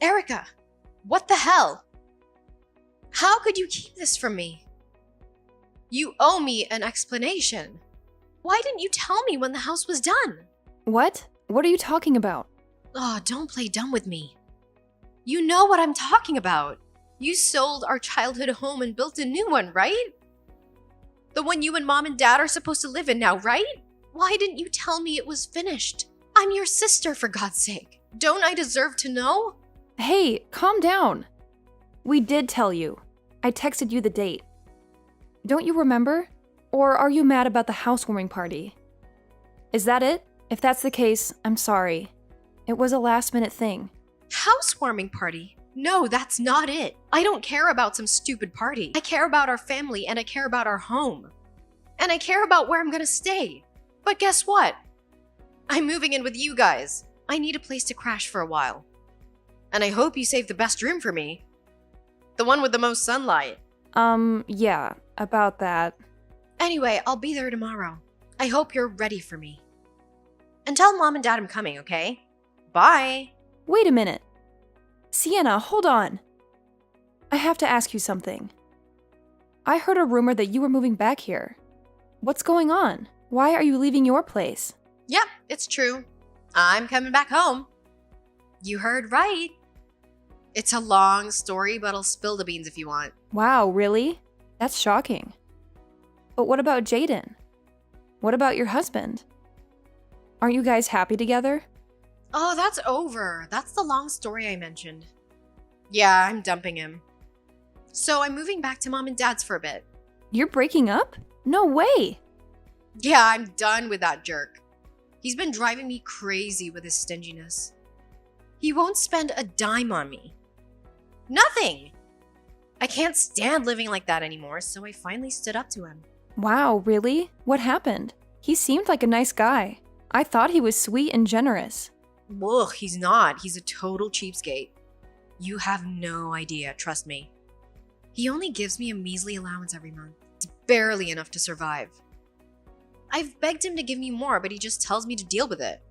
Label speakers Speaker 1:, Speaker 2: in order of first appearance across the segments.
Speaker 1: Erica, what the hell? How could you keep this from me? You owe me an explanation. Why didn't you tell me when the house was done?
Speaker 2: What? What are you talking about?
Speaker 1: Oh, don't play dumb with me. You know what I'm talking about. You sold our childhood home and built a new one, right? The one you and Mom and Dad are supposed to live in now, right? Why didn't you tell me it was finished? I'm your sister, for God's sake. Don't I deserve to know?
Speaker 2: Hey, calm down. We did tell you. I texted you the date. Don't you remember? Or are you mad about the housewarming party? Is that it? If that's the case, I'm sorry. It was a last-minute thing.
Speaker 1: Housewarming party? No, that's not it. I don't care about some stupid party. I care about our family and I care about our home. And I care about where I'm gonna stay. But guess what? I'm moving in with you guys. I need a place to crash for a while. And I hope you saved the best room for me. The one with the most sunlight.
Speaker 2: Yeah, about that.
Speaker 1: Anyway, I'll be there tomorrow. I hope you're ready for me. And tell Mom and Dad I'm coming, okay? Bye.
Speaker 2: Wait a minute. Sienna, hold on. I have to ask you something. I heard a rumor that you were moving back here. What's going on? Why are you leaving your place?
Speaker 1: Yep, it's true. I'm coming back home. You heard right. It's a long story, but I'll spill the beans if you want.
Speaker 2: Wow, really? That's shocking. But what about Jaden? What about your husband? Aren't you guys happy together?
Speaker 1: Oh, that's over. That's the long story I mentioned. Yeah, I'm dumping him. So I'm moving back to Mom and Dad's for a bit.
Speaker 2: You're breaking up? No way!
Speaker 1: Yeah, I'm done with that jerk. He's been driving me crazy with his stinginess. He won't spend a dime on me. Nothing! I can't stand living like that anymore, so I finally stood up to him.
Speaker 2: Wow, really? What happened? He seemed like a nice guy. I thought he was sweet and generous.
Speaker 1: Ugh, he's not. He's a total cheapskate. You have no idea, trust me. He only gives me a measly allowance every month. It's barely enough to survive. I've begged him to give me more, but he just tells me to deal with it.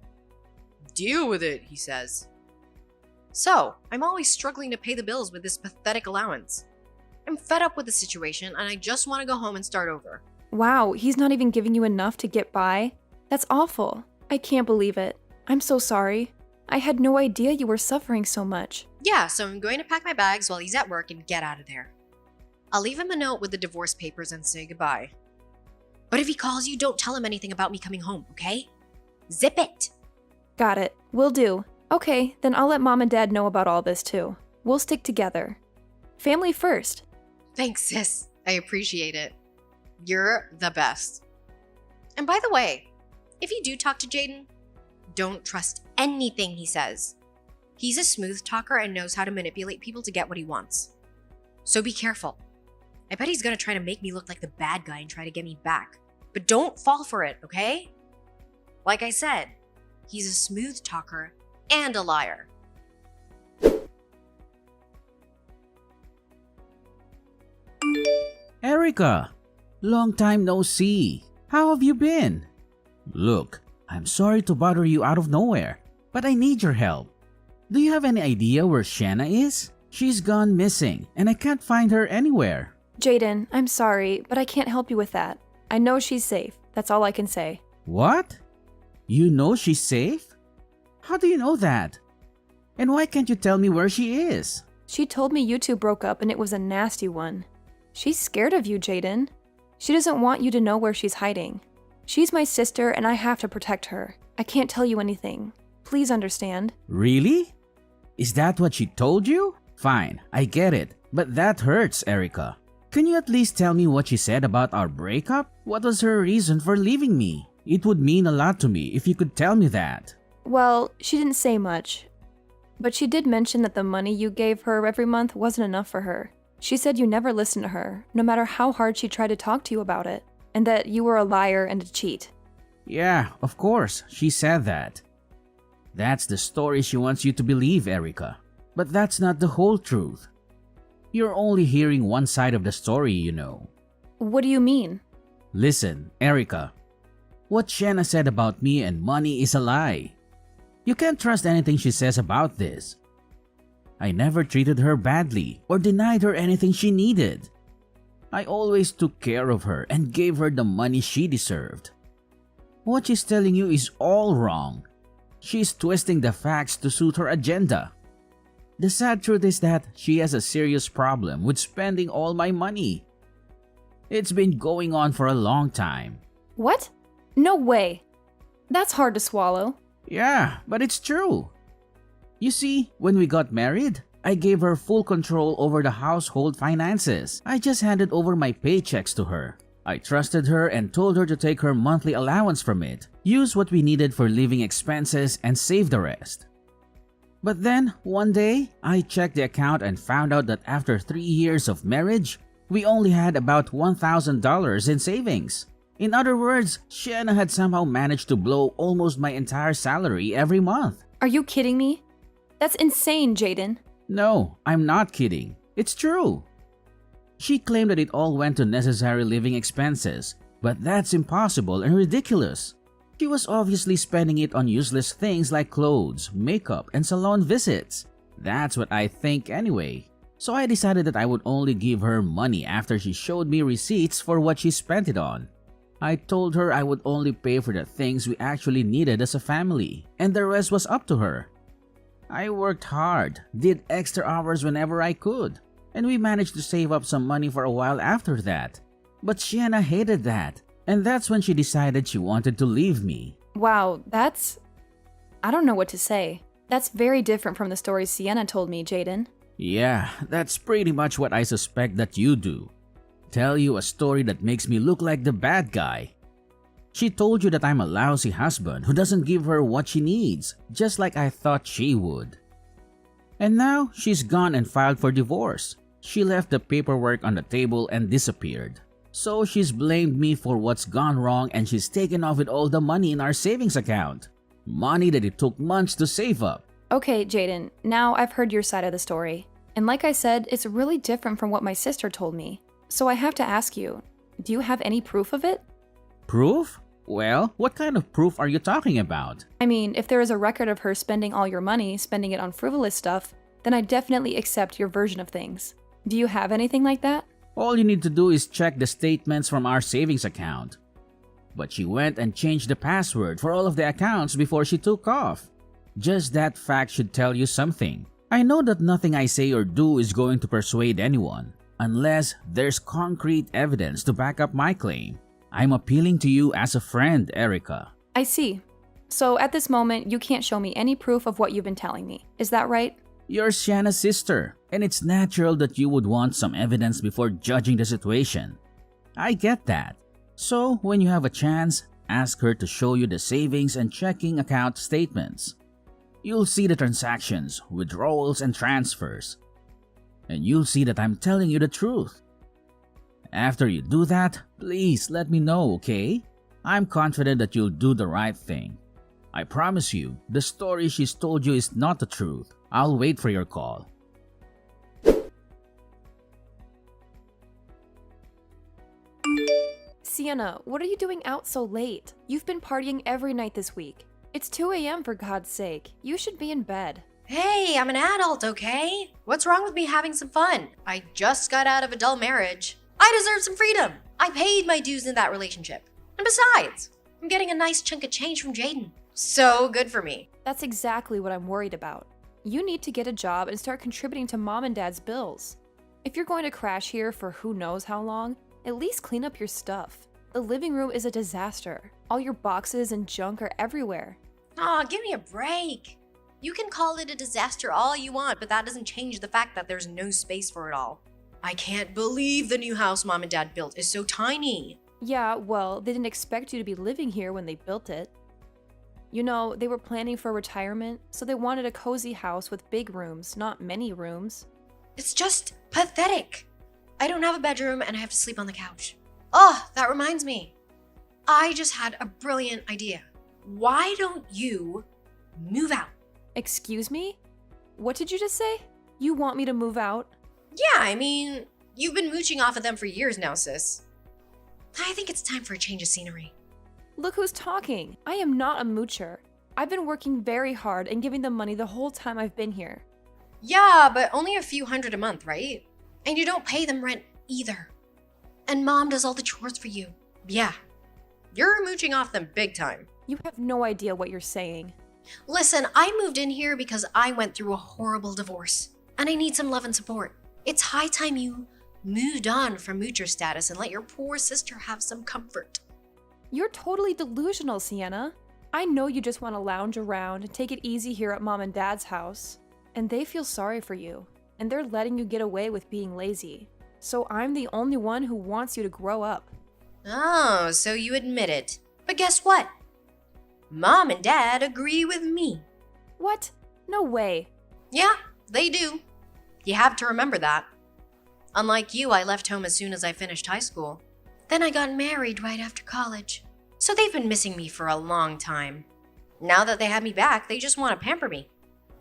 Speaker 1: Deal with it, he says. So, I'm always struggling to pay the bills with this pathetic allowance. I'm fed up with the situation, and I just want to go home and start over.
Speaker 2: Wow, he's not even giving you enough to get by? That's awful. I can't believe it. I'm so sorry. I had no idea you were suffering so much.
Speaker 1: Yeah, so I'm going to pack my bags while he's at work and get out of there. I'll leave him a note with the divorce papers and say goodbye. But if he calls you, don't tell him anything about me coming home, okay? Zip it!
Speaker 2: Got it. Will do. Okay, then I'll let Mom and Dad know about all this too. We'll stick together. Family first.
Speaker 1: Thanks, sis. I appreciate it. You're the best. And by the way, if you do talk to Jaden, don't trust anything he says. He's a smooth talker and knows how to manipulate people to get what he wants. So be careful. I bet he's gonna try to make me look like the bad guy and try to get me back. But don't fall for it, okay? Like I said, he's a smooth talker and a liar.
Speaker 3: Erica, long time no see. How have you been? Look, I'm sorry to bother you out of nowhere, but I need your help. Do you have any idea where Shanna is? She's gone missing, and I can't find her anywhere.
Speaker 2: Jaden, I'm sorry, but I can't help you with that. I know she's safe. That's all I can say.
Speaker 3: What? You know she's safe? How do you know that? And why can't you tell me where she is?
Speaker 2: She told me you two broke up and it was a nasty one. She's scared of you, Jaden. She doesn't want you to know where she's hiding. She's my sister and I have to protect her. I can't tell you anything. Please understand.
Speaker 3: Really? Is that what she told you? Fine, I get it. But that hurts, Erica. Can you at least tell me what she said about our breakup? What was her reason for leaving me? It would mean a lot to me if you could tell me that.
Speaker 2: Well, she didn't say much. But she did mention that the money you gave her every month wasn't enough for her. She said you never listened to her, no matter how hard she tried to talk to you about it, and that you were a liar and a cheat.
Speaker 3: Yeah, of course, she said that. That's the story she wants you to believe, Erica. But that's not the whole truth. You're only hearing one side of the story, you know.
Speaker 2: What do you mean?
Speaker 3: Listen, Erica. What Shanna said about me and money is a lie. You can't trust anything she says about this. I never treated her badly or denied her anything she needed. I always took care of her and gave her the money she deserved. What she's telling you is all wrong. She's twisting the facts to suit her agenda. The sad truth is that she has a serious problem with spending all my money. It's been going on for a long time.
Speaker 2: What? No way. That's hard to swallow.
Speaker 3: Yeah, but it's true. You see, when we got married, I gave her full control over the household finances. I just handed over my paychecks to her. I trusted her and told her to take her monthly allowance from it, use what we needed for living expenses, and save the rest. But then, one day, I checked the account and found out that after 3 years of marriage, we only had about $1,000 in savings. In other words, Shanna had somehow managed to blow almost my entire salary every month.
Speaker 2: Are you kidding me? That's insane, Jaden.
Speaker 3: No, I'm not kidding. It's true. She claimed that it all went to necessary living expenses, but that's impossible and ridiculous. She was obviously spending it on useless things like clothes, makeup, and salon visits. That's what I think anyway. So I decided that I would only give her money after she showed me receipts for what she spent it on. I told her I would only pay for the things we actually needed as a family, and the rest was up to her. I worked hard, did extra hours whenever I could, and we managed to save up some money for a while after that. But Sienna hated that, and that's when she decided she wanted to leave me.
Speaker 2: Wow, I don't know what to say. That's very different from the stories Sienna told me, Jaden.
Speaker 3: Yeah, that's pretty much what I suspect that you do. Tell you a story that makes me look like the bad guy. She told you that I'm a lousy husband who doesn't give her what she needs, just like I thought she would. And now she's gone and filed for divorce. She left the paperwork on the table and disappeared. So she's blamed me for what's gone wrong and she's taken off with all the money in our savings account. Money that it took months to save up.
Speaker 2: Okay, Jaden, now I've heard your side of the story. And like I said, it's really different from what my sister told me. So I have to ask you, do you have any proof of it?
Speaker 3: Proof? Well, what kind of proof are you talking about?
Speaker 2: I mean, if there is a record of her spending all your money, spending it on frivolous stuff, then I definitely accept your version of things. Do you have anything like that?
Speaker 3: All you need to do is check the statements from our savings account. But she went and changed the password for all of the accounts before she took off. Just that fact should tell you something. I know that nothing I say or do is going to persuade anyone, unless there's concrete evidence to back up my claim. I'm appealing to you as a friend, Erica.
Speaker 2: I see. So at this moment, you can't show me any proof of what you've been telling me. Is that right?
Speaker 3: You're Shanna's sister, and it's natural that you would want some evidence before judging the situation. I get that. So when you have a chance, ask her to show you the savings and checking account statements. You'll see the transactions, withdrawals, and transfers. And you'll see that I'm telling you the truth. After you do that, please let me know, okay? I'm confident that you'll do the right thing. I promise you, the story she's told you is not the truth. I'll wait for your call.
Speaker 2: Sienna, what are you doing out so late? You've been partying every night this week. It's 2 a.m. for God's sake. You should be in bed.
Speaker 1: Hey, I'm an adult, okay? What's wrong with me having some fun? I just got out of a dull marriage. I deserve some freedom. I paid my dues in that relationship. And besides, I'm getting a nice chunk of change from Jaden. So good for me.
Speaker 2: That's exactly what I'm worried about. You need to get a job and start contributing to mom and dad's bills. If you're going to crash here for who knows how long, at least clean up your stuff. The living room is a disaster. All your boxes and junk are everywhere.
Speaker 1: Aw, give me a break. You can call it a disaster all you want, but that doesn't change the fact that there's no space for it all. I can't believe the new house mom and dad built is so tiny.
Speaker 2: Yeah, well, they didn't expect you to be living here when they built it. You know, they were planning for retirement, so they wanted a cozy house with big rooms, not many rooms.
Speaker 1: It's just pathetic. I don't have a bedroom and I have to sleep on the couch. Oh, that reminds me. I just had a brilliant idea. Why don't you move out?
Speaker 2: Excuse me? What did you just say? You want me to move out?
Speaker 1: Yeah, I mean, you've been mooching off of them for years now, sis. I think it's time for a change of scenery.
Speaker 2: Look who's talking. I am not a moocher. I've been working very hard and giving them money the whole time I've been here.
Speaker 1: Yeah, but only a few hundred a month, right? And you don't pay them rent either. And mom does all the chores for you. Yeah, you're mooching off them big time.
Speaker 2: You have no idea what you're saying.
Speaker 1: Listen, I moved in here because I went through a horrible divorce, and I need some love and support. It's high time you moved on from moocher status and let your poor sister have some comfort.
Speaker 2: You're totally delusional, Sienna. I know you just want to lounge around and take it easy here at Mom and Dad's house. And they feel sorry for you, and they're letting you get away with being lazy. So I'm the only one who wants you to grow up.
Speaker 1: Oh, so you admit it. But guess what? Mom and Dad agree with me.
Speaker 2: What? No way.
Speaker 1: Yeah, they do. You have to remember that. Unlike you, I left home as soon as I finished high school. Then I got married right after college. So they've been missing me for a long time. Now that they have me back, they just want to pamper me.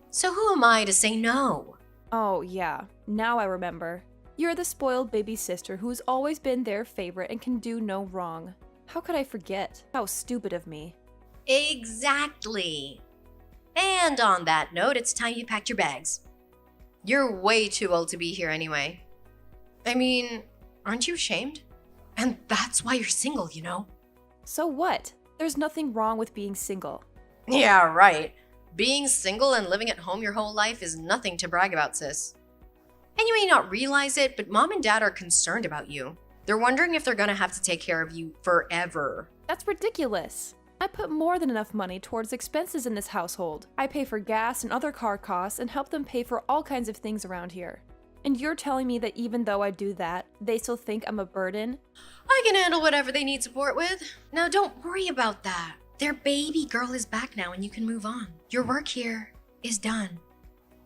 Speaker 1: So who am I to say no?
Speaker 2: Oh, yeah. Now I remember. You're the spoiled baby sister who's always been their favorite and can do no wrong. How could I forget? How stupid of me.
Speaker 1: Exactly. And on that note, it's time you packed your bags. You're way too old to be here anyway. I mean, aren't you ashamed? And that's why you're single, you know?
Speaker 2: So what? There's nothing wrong with being single.
Speaker 1: Yeah, right. Being single and living at home your whole life is nothing to brag about, sis. And you may not realize it, but mom and dad are concerned about you. They're wondering if they're gonna have to take care of you forever.
Speaker 2: That's ridiculous. I put more than enough money towards expenses in this household. I pay for gas and other car costs and help them pay for all kinds of things around here. And you're telling me that even though I do that, they still think I'm a burden?
Speaker 1: I can handle whatever they need support with. Now don't worry about that. Their baby girl is back now and you can move on. Your work here is done.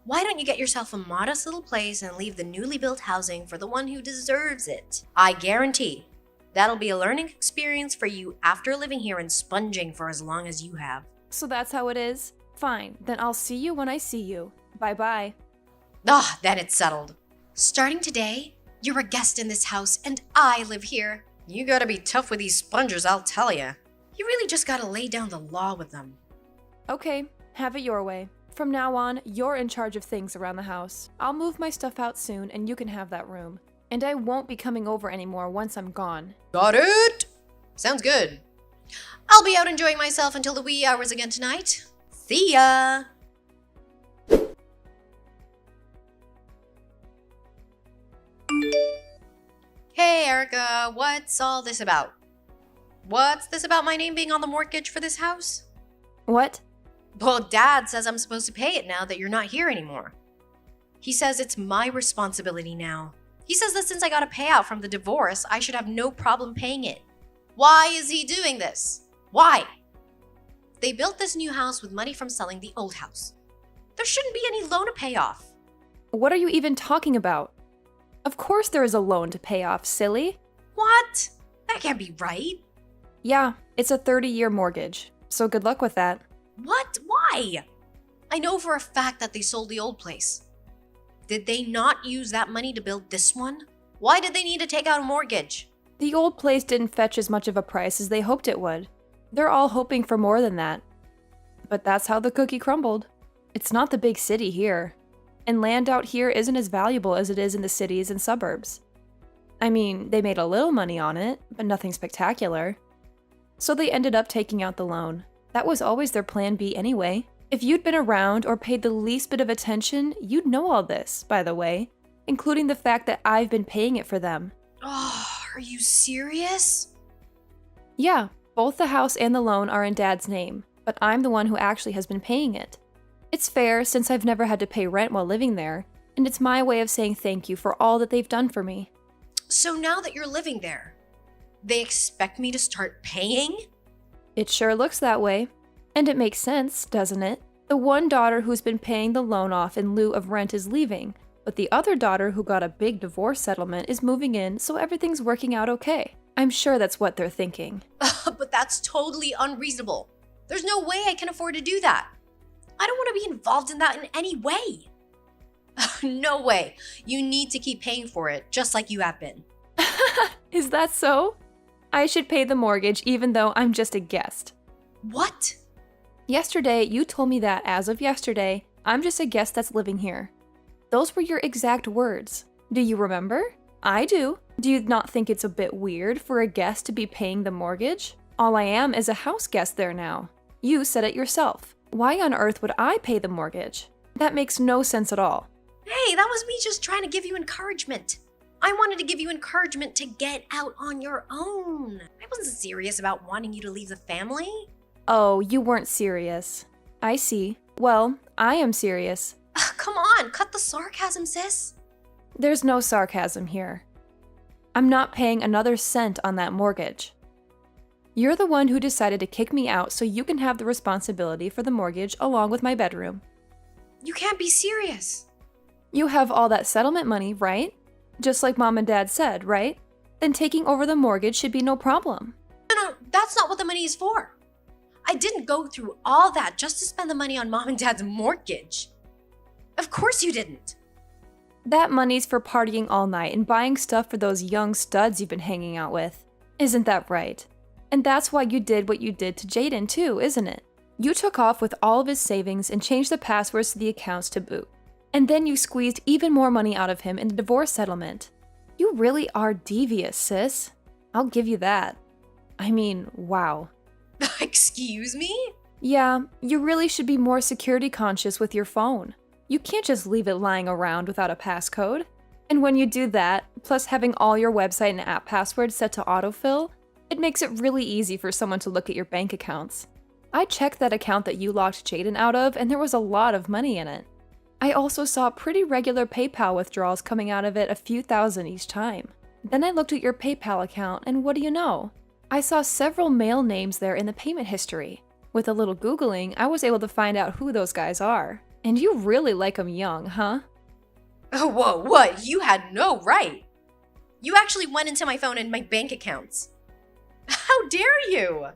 Speaker 1: Why don't you get yourself a modest little place and leave the newly built housing for the one who deserves it? I guarantee that'll be a learning experience for you after living here and sponging for as long as you have.
Speaker 2: So that's how it is? Fine, then I'll see you when I see you. Bye-bye.
Speaker 1: Ah, then it's settled. Starting today, you're a guest in this house and I live here. You gotta be tough with these spongers, I'll tell ya. You really just gotta lay down the law with them.
Speaker 2: Okay, have it your way. From now on, you're in charge of things around the house. I'll move my stuff out soon and you can have that room. And I won't be coming over anymore once I'm gone.
Speaker 1: Got it? Sounds good. I'll be out enjoying myself until the wee hours again tonight. See ya! Hey Erica, what's all this about? What's this about my name being on the mortgage for this house?
Speaker 2: What?
Speaker 1: Well, Dad says I'm supposed to pay it now that you're not here anymore. He says it's my responsibility now. He says that since I got a payout from the divorce, I should have no problem paying it. Why is he doing this? Why? They built this new house with money from selling the old house. There shouldn't be any loan to pay off.
Speaker 2: What are you even talking about? Of course there is a loan to pay off, silly.
Speaker 1: What? That can't be right.
Speaker 2: Yeah, it's a 30-year mortgage, so good luck with that.
Speaker 1: What? Why? I know for a fact that they sold the old place. Did they not use that money to build this one? Why did they need to take out a mortgage?
Speaker 2: The old place didn't fetch as much of a price as they hoped it would. They're all hoping for more than that. But that's how the cookie crumbled. It's not the big city here. And land out here isn't as valuable as it is in the cities and suburbs. I mean, they made a little money on it, but nothing spectacular. So they ended up taking out the loan. That was always their plan B anyway. If you'd been around or paid the least bit of attention, you'd know all this, by the way, including the fact that I've been paying it for them.
Speaker 1: Oh, are you serious?
Speaker 2: Yeah, both the house and the loan are in Dad's name, but I'm the one who actually has been paying it. It's fair since I've never had to pay rent while living there, and it's my way of saying thank you for all that they've done for me.
Speaker 1: So now that you're living there, they expect me to start paying?
Speaker 2: It sure looks that way. And it makes sense, doesn't it? The one daughter who's been paying the loan off in lieu of rent is leaving, but the other daughter who got a big divorce settlement is moving in, so everything's working out okay. I'm sure that's what they're thinking.
Speaker 1: But that's totally unreasonable. There's no way I can afford to do that. I don't want to be involved in that in any way. No way. You need to keep paying for it, just like you have been.
Speaker 2: Is that so? I should pay the mortgage even though I'm just a guest.
Speaker 1: What?
Speaker 2: Yesterday, you told me that as of yesterday, I'm just a guest that's living here. Those were your exact words. Do you remember? I do. Do you not think it's a bit weird for a guest to be paying the mortgage? All I am is a house guest there now. You said it yourself. Why on earth would I pay the mortgage? That makes no sense at all.
Speaker 1: Hey, that was me just trying to give you encouragement. I wanted to give you encouragement to get out on your own. I wasn't serious about wanting you to leave the family.
Speaker 2: Oh, you weren't serious. I see. Well, I am serious.
Speaker 1: Come on, cut the sarcasm, sis.
Speaker 2: There's no sarcasm here. I'm not paying another cent on that mortgage. You're the one who decided to kick me out so you can have the responsibility for the mortgage along with my bedroom.
Speaker 1: You can't be serious.
Speaker 2: You have all that settlement money, right? Just like Mom and Dad said, right? Then taking over the mortgage should be no problem.
Speaker 1: No, that's not what the money is for. I didn't go through all that just to spend the money on Mom and Dad's mortgage. Of course you didn't.
Speaker 2: That money's for partying all night and buying stuff for those young studs you've been hanging out with. Isn't that right? And that's why you did what you did to Jaden too, isn't it? You took off with all of his savings and changed the passwords to the accounts to boot. And then you squeezed even more money out of him in the divorce settlement. You really are devious, sis. I'll give you that. I mean, wow.
Speaker 1: Excuse me?
Speaker 2: Yeah, you really should be more security conscious with your phone. You can't just leave it lying around without a passcode. And when you do that, plus having all your website and app passwords set to autofill, it makes it really easy for someone to look at your bank accounts. I checked that account that you locked Jaden out of, and there was a lot of money in it. I also saw pretty regular PayPal withdrawals coming out of it, a few thousand each time. Then I looked at your PayPal account, and what do you know? I saw several male names there in the payment history. With a little Googling, I was able to find out who those guys are. And you really like them young, huh?
Speaker 1: Oh, whoa, what? You had no right. You actually went into my phone and my bank accounts. How dare you?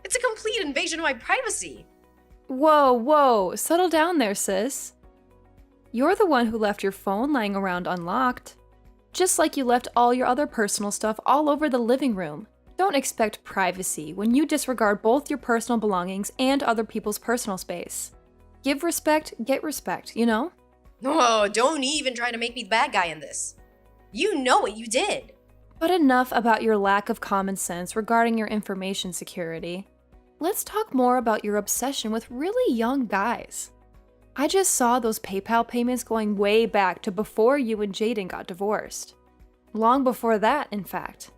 Speaker 1: It's a complete invasion of my privacy.
Speaker 2: Whoa, settle down there, sis. You're the one who left your phone lying around unlocked. Just like you left all your other personal stuff all over the living room. Don't expect privacy when you disregard both your personal belongings and other people's personal space. Give respect, get respect, you know?
Speaker 1: Oh, don't even try to make me the bad guy in this. You know what you did.
Speaker 2: But enough about your lack of common sense regarding your information security. Let's talk more about your obsession with really young guys. I just saw those PayPal payments going way back to before you and Jaden got divorced. Long before that, in fact.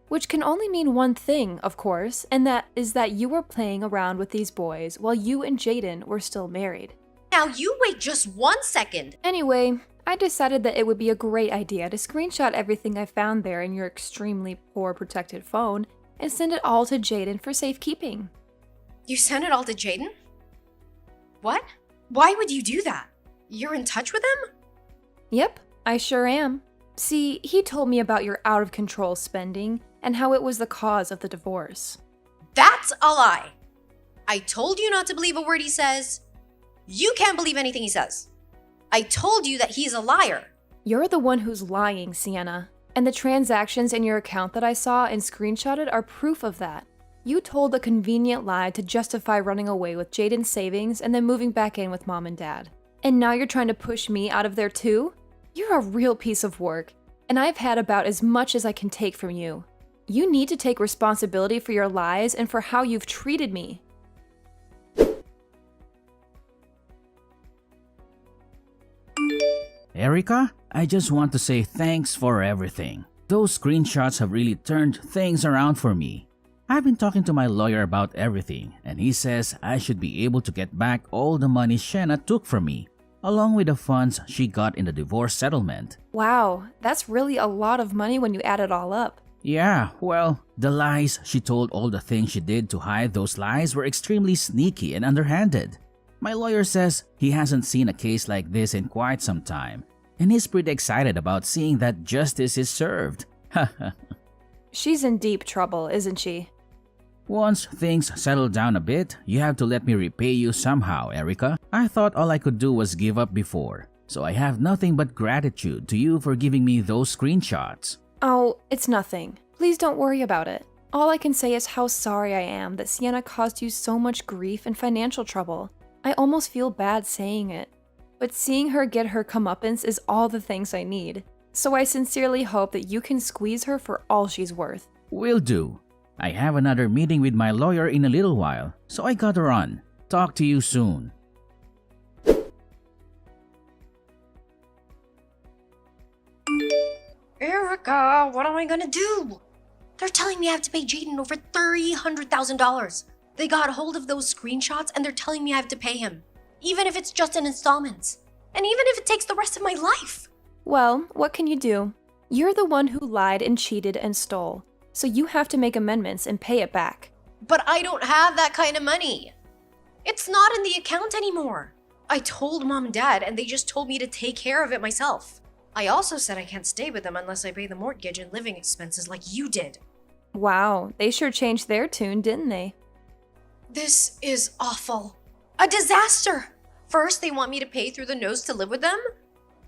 Speaker 2: Which can only mean one thing, of course, and that is that you were playing around with these boys while you and Jaden were still married.
Speaker 1: Now you wait just 1 second.
Speaker 2: Anyway, I decided that it would be a great idea to screenshot everything I found there in your extremely poor protected phone and send it all to Jaden for safekeeping.
Speaker 1: You sent it all to Jaden? What? Why would you do that? You're in touch with him?
Speaker 2: Yep, I sure am. See, he told me about your out-of-control spending and how it was the cause of the divorce.
Speaker 1: That's a lie. I told you not to believe a word he says. You can't believe anything he says. I told you that he's a liar.
Speaker 2: You're the one who's lying, Sienna. And the transactions in your account that I saw and screenshotted are proof of that. You told a convenient lie to justify running away with Jaden's savings and then moving back in with Mom and Dad. And now you're trying to push me out of there too? You're a real piece of work, and I've had about as much as I can take from you. You need to take responsibility for your lies and for how you've treated me.
Speaker 3: Erica, I just want to say thanks for everything. Those screenshots have really turned things around for me. I've been talking to my lawyer about everything, and he says I should be able to get back all the money Shanna took from me, along with the funds she got in the divorce settlement.
Speaker 2: Wow, that's really a lot of money when you add it all up.
Speaker 3: Yeah, well, the lies she told, all the things she did to hide those lies were extremely sneaky and underhanded. My lawyer says he hasn't seen a case like this in quite some time, and he's pretty excited about seeing that justice is served.
Speaker 2: She's in deep trouble, isn't she?
Speaker 3: Once things settle down a bit, you have to let me repay you somehow, Erica. I thought all I could do was give up before, so I have nothing but gratitude to you for giving me those screenshots.
Speaker 2: Oh, it's nothing. Please don't worry about it. All I can say is how sorry I am that Sienna caused you so much grief and financial trouble. I almost feel bad saying it. but seeing her get her comeuppance is all the thanks I need. So I sincerely hope that you can squeeze her for all she's worth.
Speaker 3: Will do. I have another meeting with my lawyer in a little while, so I gotta run. Talk to you soon.
Speaker 1: Erica, what am I gonna do? They're telling me I have to pay Jaden over $300,000. They got hold of those screenshots and they're telling me I have to pay him, even if it's just in installments, and even if it takes the rest of my life.
Speaker 2: Well, what can you do? You're the one who lied and cheated and stole, so you have to make amendments and pay it back.
Speaker 1: But I don't have that kind of money. It's not in the account anymore. I told Mom and Dad and they just told me to take care of it myself. I also said I can't stay with them unless I pay the mortgage and living expenses like you did.
Speaker 2: Wow, they sure changed their tune, didn't they?
Speaker 1: This is awful. A disaster. First, they want me to pay through the nose to live with them.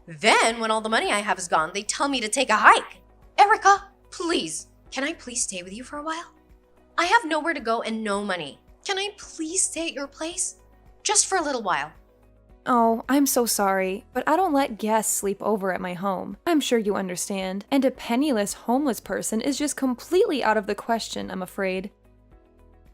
Speaker 1: Then, when all the money I have is gone, they tell me to take a hike. Erica, please, can I please stay with you for a while? I have nowhere to go and no money. Can I please stay at your place? Just for a little while.
Speaker 2: Oh, I'm so sorry, but I don't let guests sleep over at my home. I'm sure you understand. And a penniless homeless person is just completely out of the question, I'm afraid.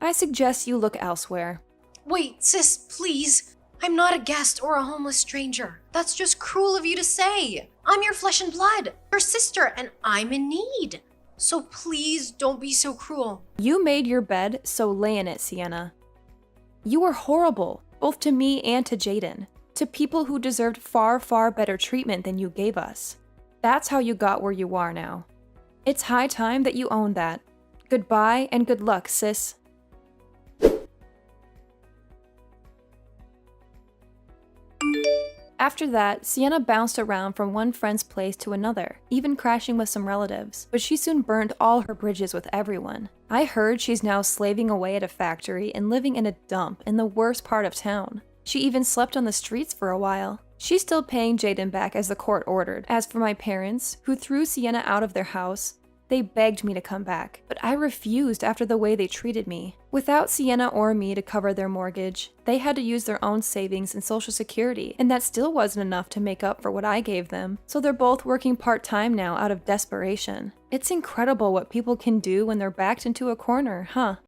Speaker 2: I suggest you look elsewhere.
Speaker 1: Wait, sis, please. I'm not a guest or a homeless stranger. That's just cruel of you to say. I'm your flesh and blood, your sister, and I'm in need. So please don't be so cruel.
Speaker 2: You made your bed, so lay in it, Sienna. You were horrible, both to me and to Jaden. To people who deserved far, far better treatment than you gave us. That's how you got where you are now. It's high time that you own that. Goodbye and good luck, sis. After that, Sienna bounced around from one friend's place to another, even crashing with some relatives, but she soon burned all her bridges with everyone. I heard she's now slaving away at a factory and living in a dump in the worst part of town. She even slept on the streets for a while. She's still paying Jaden back as the court ordered. As for my parents, who threw Sienna out of their house, they begged me to come back, but I refused after the way they treated me. Without Sienna or me to cover their mortgage, they had to use their own savings and social security, and that still wasn't enough to make up for what I gave them. So they're both working part-time now out of desperation. It's incredible what people can do when they're backed into a corner, huh?